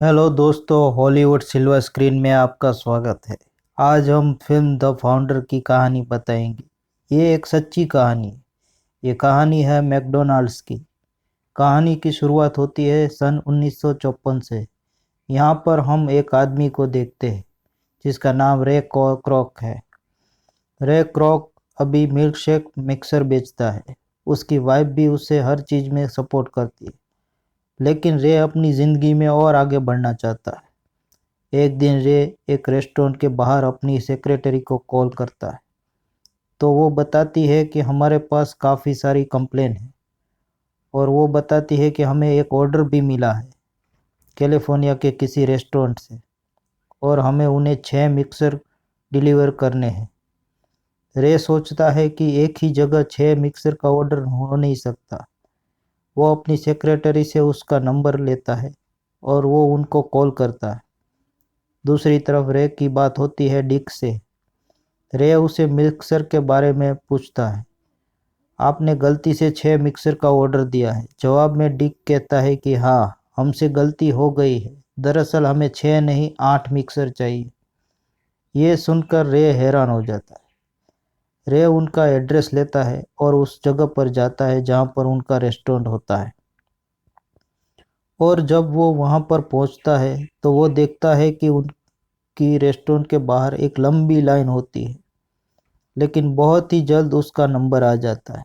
Hello दोस्तों, Hollywood silver screen में आपका स्वागत है। आज हम फिल्म द फाउंडर की कहानी बताएंगे। ये एक सच्ची कहानी है। ये कहानी है मैकडॉनल्ड्स की। कहानी की शुरुआत होती है सन 1954 से। यहाँ पर हम एक आदमी को देखते हैं जिसका नाम रे क्रॉक है। रे क्रॉक अभी मिल्क शेक मिक्सर बेचता है। उसकी वाइफ भी उसे हर चीज़ में सपोर्ट करती है, लेकिन रे अपनी ज़िंदगी में और आगे बढ़ना चाहता है। एक दिन रे एक रेस्टोरेंट के बाहर अपनी सेक्रेटरी को कॉल करता है, तो वो बताती है कि हमारे पास काफ़ी सारी कंप्लेन है। और वो बताती है कि हमें एक ऑर्डर भी मिला है कैलिफोर्निया के किसी रेस्टोरेंट से, और हमें उन्हें 6 मिक्सर डिलीवर करने हैं। रे सोचता है कि एक ही जगह 6 मिक्सर का ऑर्डर हो नहीं सकता। वो अपनी सेक्रेटरी से उसका नंबर लेता है और वो उनको कॉल करता है। दूसरी तरफ रे की बात होती है डिक से। रे उसे मिक्सर के बारे में पूछता है। आपने गलती से 6 मिक्सर का ऑर्डर दिया है। जवाब में डिक कहता है कि हाँ, हमसे गलती हो गई है। दरअसल हमें 6 नहीं 8 मिक्सर चाहिए। ये सुनकर रे हैरान हो जाता है। रे उनका एड्रेस लेता है और उस जगह पर जाता है जहाँ पर उनका रेस्टोरेंट होता है। और जब वो वहाँ पर पहुँचता है तो वो देखता है कि उनकी रेस्टोरेंट के बाहर एक लंबी लाइन होती है, लेकिन बहुत ही जल्द उसका नंबर आ जाता है।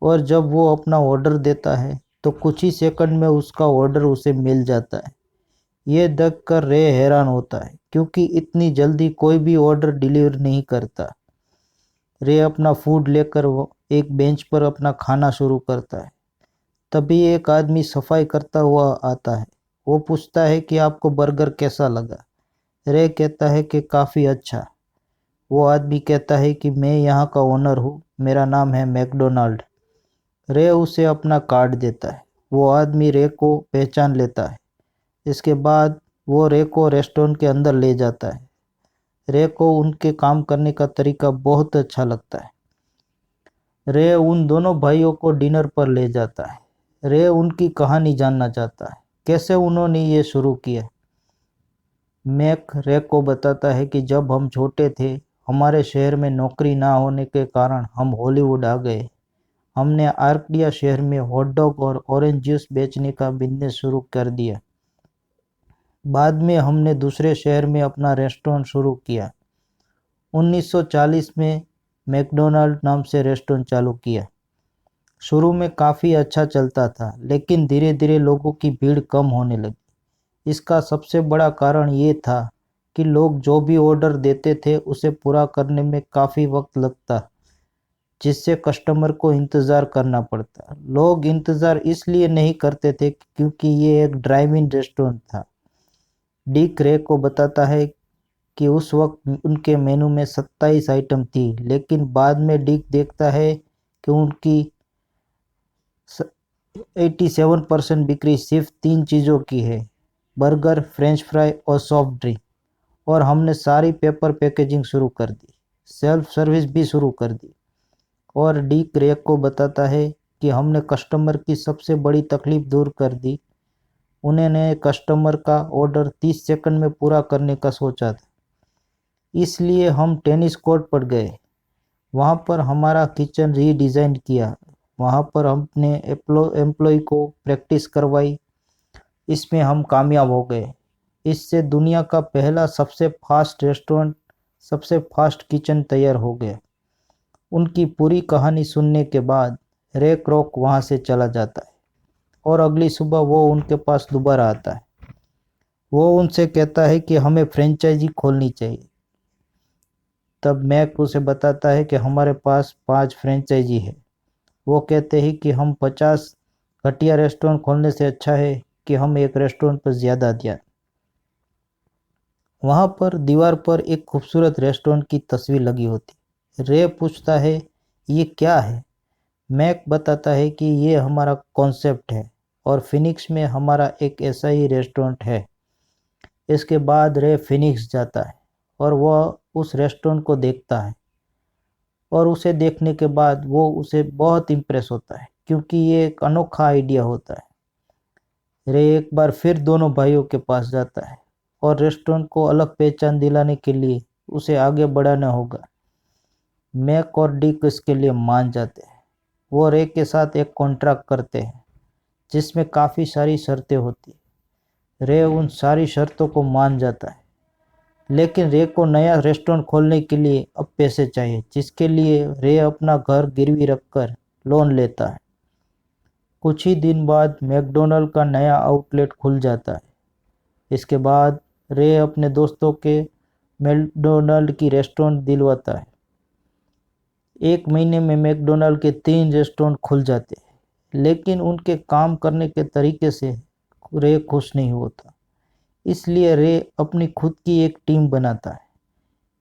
और जब वो अपना ऑर्डर देता है तो कुछ ही सेकंड में उसका ऑर्डर उसे मिल जाता है। ये देखकर रे हैरान होता है, क्योंकि इतनी जल्दी कोई भी ऑर्डर डिलीवर नहीं करता। रे अपना फूड लेकर वो एक बेंच पर अपना खाना शुरू करता है। तभी एक आदमी सफाई करता हुआ आता है। वो पूछता है कि आपको बर्गर कैसा लगा। रे कहता है कि काफ़ी अच्छा। वो आदमी कहता है कि मैं यहाँ का ओनर हूँ, मेरा नाम है मैकडोनाल्ड। रे उसे अपना कार्ड देता है। वो आदमी रे को पहचान लेता है। इसके बाद वो रे को रेस्टोरेंट के अंदर ले जाता है। रे को उनके काम करने का तरीका बहुत अच्छा लगता है। रे उन दोनों भाइयों को डिनर पर ले जाता है। रे उनकी कहानी जानना चाहता है, कैसे उन्होंने ये शुरू किया। मैक रे को बताता है कि जब हम छोटे थे, हमारे शहर में नौकरी ना होने के कारण हम हॉलीवुड आ गए। हमने आर्कडिया शहर में हॉट डॉग और ऑरेंज जूस बेचने का बिजनेस शुरू कर दिया। बाद में हमने दूसरे शहर में अपना रेस्टोरेंट शुरू किया। 1940 में मैकडोनाल्ड नाम से रेस्टोरेंट चालू किया। शुरू में काफ़ी अच्छा चलता था, लेकिन धीरे धीरे लोगों की भीड़ कम होने लगी। इसका सबसे बड़ा कारण ये था कि लोग जो भी ऑर्डर देते थे उसे पूरा करने में काफ़ी वक्त लगता, जिससे कस्टमर को इंतज़ार करना पड़ता। लोग इंतज़ार इसलिए नहीं करते थे क्योंकि ये एक ड्राइव इन रेस्टोरेंट था। डिक रे को बताता है कि उस वक्त उनके मेनू में 27 आइटम थी, लेकिन बाद में डिक देखता है कि उनकी 87% बिक्री सिर्फ 3 चीज़ों की है: बर्गर, फ्रेंच फ्राई और सॉफ्ट ड्रिंक। और हमने सारी पेपर पैकेजिंग शुरू कर दी, सेल्फ सर्विस भी शुरू कर दी। और डी क्रेग को बताता है कि हमने कस्टमर की सबसे बड़ी तकलीफ दूर कर दी। उन्होंने कस्टमर का ऑर्डर 30 सेकंड में पूरा करने का सोचा था। इसलिए हम टेनिस कोर्ट पर गए, वहाँ पर हमारा किचन रीडिज़ाइन किया। वहाँ पर हमने एम्प्लॉय को प्रैक्टिस करवाई। इसमें हम कामयाब हो गए। इससे दुनिया का पहला सबसे फास्ट रेस्टोरेंट, सबसे फास्ट किचन तैयार हो गया। उनकी पूरी कहानी सुनने के बाद रे क्रॉक वहाँ से चला जाता है और अगली सुबह वो उनके पास दोबारा आता है। वो उनसे कहता है कि हमें फ्रेंचाइजी खोलनी चाहिए। तब मैक उसे बताता है कि हमारे पास 5 फ्रेंचाइजी है। वो कहते हैं कि हम 50 घटिया रेस्टोरेंट खोलने से अच्छा है कि हम एक रेस्टोरेंट पर ज़्यादा ध्यान। वहाँ पर दीवार पर एक खूबसूरत रेस्टोरेंट की तस्वीर लगी होती। रे पूछता है, ये क्या है। मैक बताता है कि ये हमारा कॉन्सेप्ट है और फिनिक्स में हमारा एक ऐसा ही रेस्टोरेंट है। इसके बाद रे फिनिक्स जाता है और वह उस रेस्टोरेंट को देखता है, और उसे देखने के बाद वो उसे बहुत इम्प्रेस होता है, क्योंकि ये एक अनोखा आइडिया होता है। रे एक बार फिर दोनों भाइयों के पास जाता है और रेस्टोरेंट को अलग पहचान दिलाने के लिए उसे आगे बढ़ाना होगा। मैक और डिक इसके लिए मान जाते हैं। वो रे के साथ एक कॉन्ट्रैक्ट करते हैं जिसमें काफ़ी सारी शर्तें होती हैं। रे उन सारी शर्तों को मान जाता है, लेकिन रे को नया रेस्टोरेंट खोलने के लिए अब पैसे चाहिए, जिसके लिए रे अपना घर गिरवी रखकर लोन लेता है। कुछ ही दिन बाद मैकडॉनल्ड का नया आउटलेट खुल जाता है। इसके बाद रे अपने दोस्तों के मैकडॉनल्ड की रेस्टोरेंट दिलवाता है। एक महीने में मैकडॉनल्ड के 3 रेस्टोरेंट खुल जाते हैं, लेकिन उनके काम करने के तरीके से रे खुश नहीं होता। इसलिए रे अपनी खुद की एक टीम बनाता है।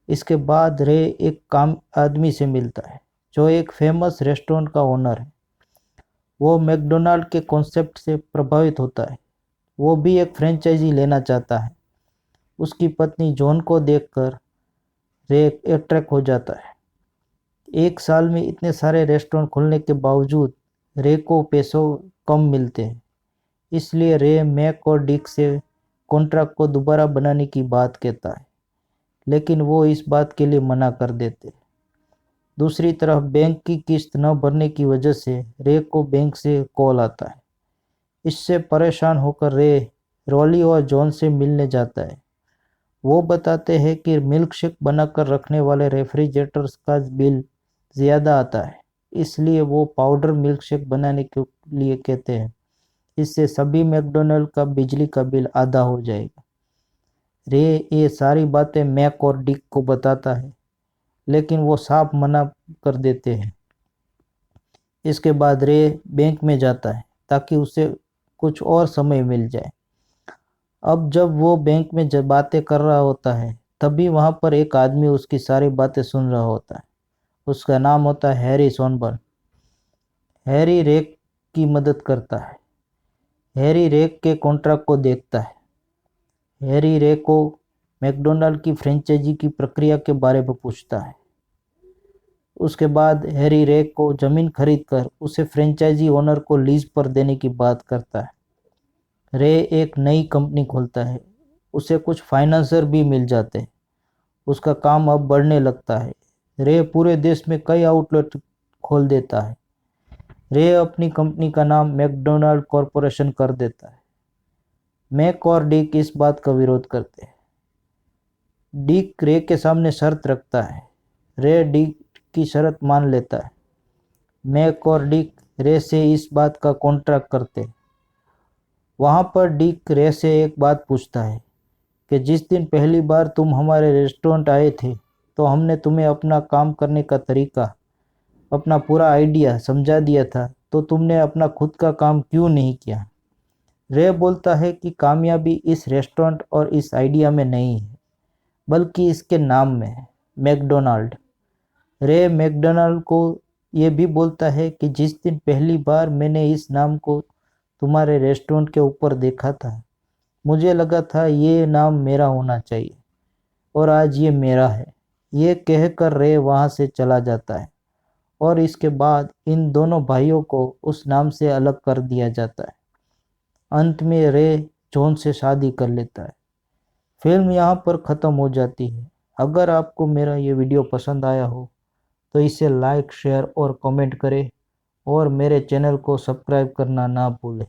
इसके बाद रे एक काम आदमी से मिलता है जो एक फेमस रेस्टोरेंट का ओनर है। वो मैकडॉनल्ड के कॉन्सेप्ट से प्रभावित होता है। वो भी एक फ्रेंचाइजी लेना चाहता है। उसकी पत्नी जॉन को देखकर रे अट्रैक्ट हो जाता है। एक साल में इतने सारे रेस्टोरेंट खुलने के बावजूद रे को पैसों कम मिलते हैं। इसलिए रे मैक और डिक से कॉन्ट्रैक्ट को दोबारा बनाने की बात कहता है, लेकिन वो इस बात के लिए मना कर देते। दूसरी तरफ बैंक की किस्त न भरने की वजह से रे को बैंक से कॉल आता है। इससे परेशान होकर रे रॉली और जॉन से मिलने जाता है। वो बताते हैं कि मिल्कशेक बनाकर रखने वाले रेफ्रिजरेटर्स का बिल ज़्यादा आता है, इसलिए वो पाउडर मिल्कशेक बनाने के लिए कहते हैं। इससे सभी मैकडॉनल्ड का बिजली का बिल आधा हो जाएगा। रे ये सारी बातें मैक और डिक को बताता है, लेकिन वो साफ मना कर देते हैं। इसके बाद रे बैंक में जाता है ताकि उसे कुछ और समय मिल जाए। अब जब वो बैंक में जब बातें कर रहा होता है, तभी वहाँ पर एक आदमी उसकी सारी बातें सुन रहा होता है। उसका नाम होता है हैरी सोनबर्न। हैरी रेक की मदद करता है। हैरी रेक के कॉन्ट्रैक्ट को देखता है। हैरी रे को मैकडॉनल्ड की फ्रेंचाइजी की प्रक्रिया के बारे में पूछता है। उसके बाद हैरी रे को ज़मीन खरीदकर उसे फ्रेंचाइजी ओनर को लीज पर देने की बात करता है। रे एक नई कंपनी खोलता है। उसे कुछ फाइनेंसर भी मिल जाते हैं। उसका काम अब बढ़ने लगता है। रे पूरे देश में कई आउटलेट खोल देता है। रे अपनी कंपनी का नाम मैकडॉनल्ड कॉरपोरेशन कर देता है। मैक और डिक इस बात का विरोध करते हैं। डिक रे के सामने शर्त रखता है। रे डिक की शर्त मान लेता है। मैक और डिक रे से इस बात का कॉन्ट्रैक्ट करते हैं। वहाँ पर डिक रे से एक बात पूछता है कि जिस दिन पहली बार तुम हमारे रेस्टोरेंट आए थे, तो हमने तुम्हें अपना काम करने का तरीका, अपना पूरा आइडिया समझा दिया था, तो तुमने अपना खुद का काम क्यों नहीं किया? रे बोलता है कि कामयाबी इस रेस्टोरेंट और इस आइडिया में नहीं है, बल्कि इसके नाम में है, मैकडॉनल्ड। रे मैकडॉनल्ड को ये भी बोलता है कि जिस दिन पहली बार मैंने इस नाम को तुम्हारे रेस्टोरेंट के ऊपर देखा था, मुझे लगा था ये नाम मेरा होना चाहिए, और आज ये मेरा है। ये कहकर रे वहाँ से चला जाता है और इसके बाद इन दोनों भाइयों को उस नाम से अलग कर दिया जाता है। अंत में रे जॉन से शादी कर लेता है। फिल्म यहाँ पर ख़त्म हो जाती है। अगर आपको मेरा ये वीडियो पसंद आया हो तो इसे लाइक, शेयर और कमेंट करें, और मेरे चैनल को सब्सक्राइब करना ना भूलें।